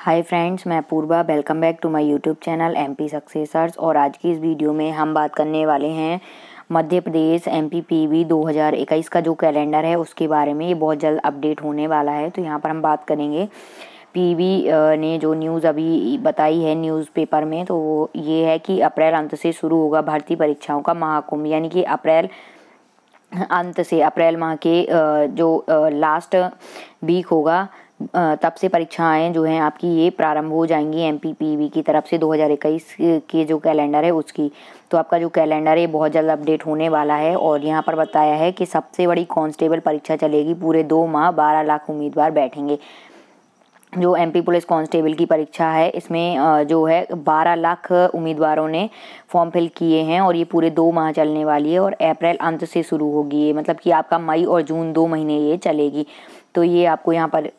हाय friends, मैं Purva. Welcome back to my YouTube channel MP successors. और आज की इस वीडियो में हम बात करने वाले हैं मध्य प्रदेश एमपी पीवी 2021 का जो कैलेंडर है उसके बारे में। ये बहुत जल्द अपडेट होने वाला है, तो यहाँ पर हम बात करेंगे। पीवी ने जो न्यूज़ अभी बताई है न्यूज़पेपर में, तो वो ये है कि अप्रैल अंत से शुरू होगा भर्ती परीक्षाओं का महाकुंभ। यानी कि अप्रैल अंत से, अप्रैल माह के जो लास्ट वीक होगा तब से परीक्षाएं जो हैं आपकी ये प्रारंभ हो जाएंगी एमपीपीवी की तरफ से 2021 के जो कैलेंडर है उसकी। तो आपका जो कैलेंडर है बहुत जल्द अपडेट होने वाला है। और यहाँ पर बताया है कि सबसे बड़ी कांस्टेबल परीक्षा चलेगी, पूरे 2 माह 12 लाख उम्मीदवार बैठेंगे। जो एमपी पुलिस कांस्टेबल की परीक्षा है इसमें जो है 12 लाख उम्मीदवारों ने फॉर्म फिल किए हैं और ये पूरे 2 माह चलने वाली है और अप्रैल अंत से शुरू होगी। ये मतलब कि आपका मई और जून 2 महीने ये चलेगी। तो ये आपको यहाँ पर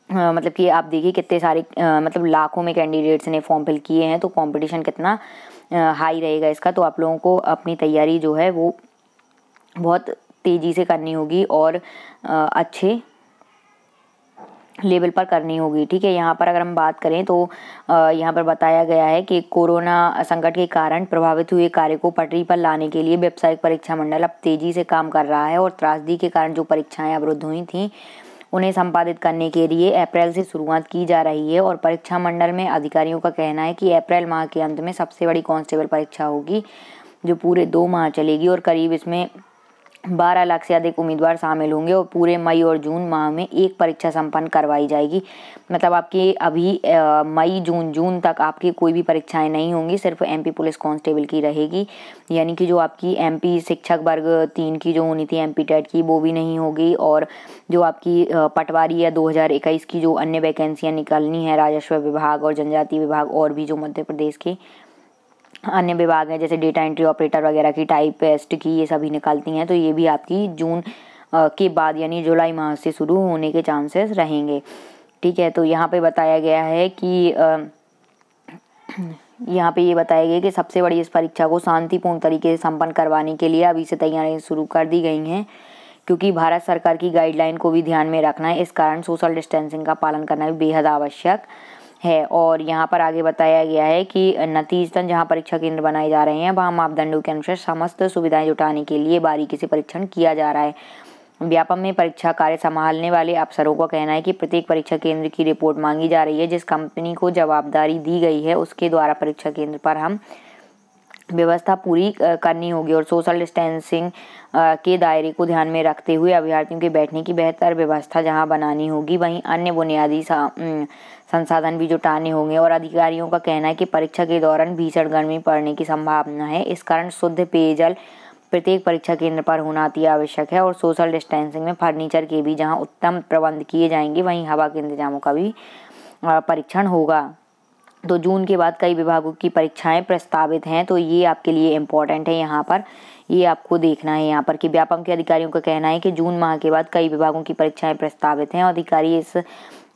मतलब कि आप देखिए कितने सारे मतलब लाखों में कैंडिडेट्स ने फॉर्म फिल किए हैं, तो कंपटीशन कितना हाई रहेगा इसका। तो आप लोगों को अपनी तैयारी जो है वो बहुत तेज़ी से करनी होगी और अच्छे लेवल पर करनी होगी। ठीक है, यहाँ पर अगर हम बात करें तो यहाँ पर बताया गया है कि कोरोना संकट के कारण प्रभावित हुए कार्य को पटरी पर लाने के लिए व्यावसायिक परीक्षा मंडल अब तेजी से काम कर रहा है और त्रासदी के कारण जो परीक्षाएं अवरुद्ध हुई थीं उन्हें संपादित करने के लिए अप्रैल से शुरुआत की जा रही है। और परीक्षा मंडल में अधिकारियों का कहना है कि अप्रैल माह के अंत में सबसे बड़ी कांस्टेबल परीक्षा होगी जो पूरे 2 माह चलेगी और करीब इसमें 12 लाख से अधिक उम्मीदवार शामिल होंगे और पूरे मई और जून माह में एक परीक्षा संपन्न करवाई जाएगी। मतलब आपकी अभी मई जून तक आपकी कोई भी परीक्षाएं नहीं होंगी, सिर्फ एमपी पुलिस कांस्टेबल की रहेगी। यानी कि जो आपकी एमपी शिक्षक वर्ग 3 की जो होनी थी एमपी टेट की, वो भी नहीं होगी। और जो आपकी पटवारी या 2021 की जो अन्य वैकेंसियाँ निकलनी है, राजस्व विभाग और जनजातीय विभाग और भी जो मध्य प्रदेश के अन्य विभाग हैं जैसे डेटा एंट्री ऑपरेटर वगैरह की, टाइपिस्ट की, ये सभी निकलती हैं, तो ये भी आपकी जून के बाद यानी जुलाई माह से शुरू होने के चांसेस रहेंगे। ठीक है, तो यहाँ पे बताया गया है कि यहाँ पे ये बताया गया कि सबसे बड़ी इस परीक्षा को शांतिपूर्ण तरीके से संपन्न करवाने के लिए अभी से तैयारियां शुरू कर दी गई हैं, क्योंकि भारत सरकार की गाइडलाइन को भी ध्यान में रखना है। इस कारण सोशल डिस्टेंसिंग का पालन करना भी बेहद आवश्यक है। और यहाँ पर आगे बताया गया है कि नतीजतन जहाँ परीक्षा केंद्र बनाए जा रहे हैं वहाँ मापदंडों के अनुसार समस्त सुविधाएं जुटाने के लिए बारीकी से परीक्षण किया जा रहा है। व्यापम में परीक्षा कार्य संभालने वाले अफसरों का कहना है कि प्रत्येक परीक्षा केंद्र की रिपोर्ट मांगी जा रही है। जिस कंपनी को जवाबदारी दी गई है उसके द्वारा परीक्षा केंद्र पर हम व्यवस्था पूरी करनी होगी और सोशल डिस्टेंसिंग के दायरे को ध्यान में रखते हुए अभ्यर्थियों के बैठने की बेहतर व्यवस्था जहां बनानी होगी, वहीं अन्य बुनियादी संसाधन भी जुटाने होंगे। और अधिकारियों का कहना है कि परीक्षा के दौरान भीषण गर्मी पड़ने की संभावना है, इस कारण शुद्ध पेयजल प्रत्येक परीक्षा केंद्र पर होना अति आवश्यक है। और सोशल डिस्टेंसिंग में फर्नीचर के भी जहाँ उत्तम प्रबंध किए जाएंगे वहीं हवा के इंतजामों का भी परीक्षण होगा। तो जून के बाद कई विभागों की परीक्षाएं प्रस्तावित हैं, तो ये आपके लिए इम्पोर्टेंट है। यहाँ पर ये आपको देखना है यहाँ पर कि व्यापम के अधिकारियों का कहना है कि जून माह के बाद कई विभागों की परीक्षाएं प्रस्तावित हैं। अधिकारी इस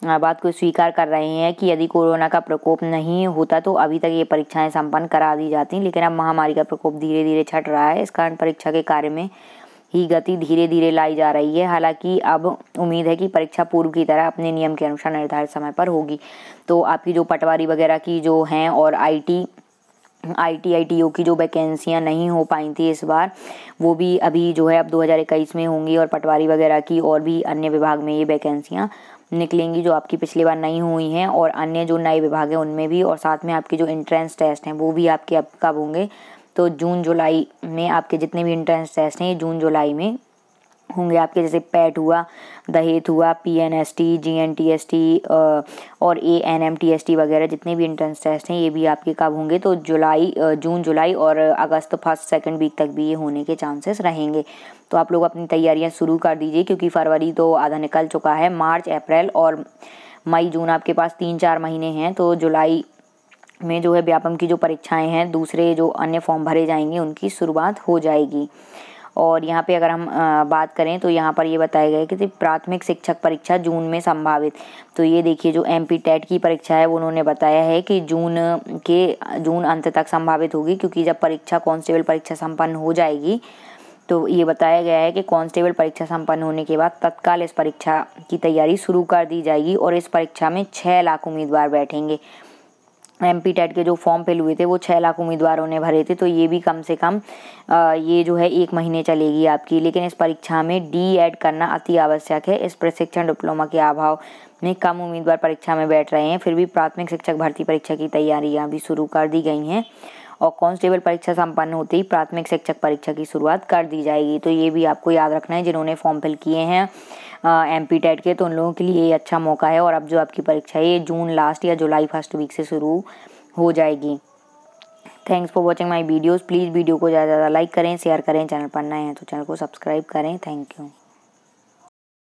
बात को स्वीकार कर रहे हैं कि यदि कोरोना का प्रकोप नहीं होता तो अभी तक ये परीक्षाएं संपन्न करा दी जाती, लेकिन अब महामारी का प्रकोप धीरे धीरे छट रहा है। इस कारण परीक्षा के कार्य में ही गति धीरे धीरे लाई जा रही है। हालांकि अब उम्मीद है कि परीक्षा पूर्व की तरह अपने नियम के अनुसार निर्धारित समय पर होगी। तो आपकी जो पटवारी वगैरह की जो हैं और आईटीओ की जो वैकेंसियां नहीं हो पाई थी इस बार, वो भी अभी जो है अब 2021 में होंगी। और पटवारी वगैरह की और भी अन्य विभाग में ये वैकेंसियां निकलेंगी जो आपकी पिछली बार नहीं हुई हैं, और अन्य जो नए विभाग हैं उनमें भी। और साथ में आपके जो एंट्रेंस टेस्ट हैं वो भी आपके अब कब होंगे, तो जून जुलाई में आपके जितने भी एंट्रेंस टेस्ट हैं ये जून जुलाई में होंगे आपके। जैसे पैट हुआ, दहेज हुआ, पीएनएसटी, जीएनटीएसटी और एएनएमटीएसटी वगैरह जितने भी एंट्रेंस टेस्ट हैं ये भी आपके कब होंगे, तो जून जुलाई और अगस्त फर्स्ट सेकंड वीक तक भी ये होने के चांसेस रहेंगे। तो आप लोग अपनी तैयारियां शुरू कर दीजिए, क्योंकि फरवरी तो आधा निकल चुका है। मार्च, अप्रैल और मई जून आपके पास 3-4 महीने हैं। तो जुलाई में जो है व्यापम की जो परीक्षाएं हैं, दूसरे जो अन्य फॉर्म भरे जाएंगे उनकी शुरुआत हो जाएगी। और यहाँ पे अगर हम बात करें तो यहाँ पर ये बताया गया है कि प्राथमिक शिक्षक परीक्षा जून में संभावित। तो ये देखिए जो एमपी टेट की परीक्षा है वो उन्होंने बताया है कि जून अंत तक संभावित होगी, क्योंकि जब परीक्षा कांस्टेबल परीक्षा संपन्न हो जाएगी तो ये बताया गया है कि कांस्टेबल परीक्षा संपन्न होने के बाद तत्काल इस परीक्षा की तैयारी शुरू कर दी जाएगी और इस परीक्षा में 6 लाख उम्मीदवार बैठेंगे। MP टेट के जो फॉर्म फिल हुए थे वो 6 लाख उम्मीदवारों ने भरे थे, तो ये भी कम से कम ये जो है 1 महीने चलेगी आपकी। लेकिन इस परीक्षा में D.Ed करना अति आवश्यक है। इस प्रशिक्षण डिप्लोमा के अभाव में कम उम्मीदवार परीक्षा में बैठ रहे हैं। फिर भी प्राथमिक शिक्षक भर्ती परीक्षा की तैयारियां भी शुरू कर दी गई हैं और कांस्टेबल परीक्षा संपन्न होते ही प्राथमिक शिक्षक परीक्षा की शुरुआत कर दी जाएगी। तो ये भी आपको याद रखना है जिन्होंने फॉर्म फिल किए हैं MP टेट के, तो उन लोगों के लिए ये अच्छा मौका है। और अब जो आपकी परीक्षा है ये जून लास्ट या जुलाई फर्स्ट वीक से शुरू हो जाएगी। Thanks for watching my videos. Please video को ज़्यादा से ज़्यादा लाइक करें, शेयर करें। चैनल पर नए हैं तो चैनल को सब्सक्राइब करें। Thank you.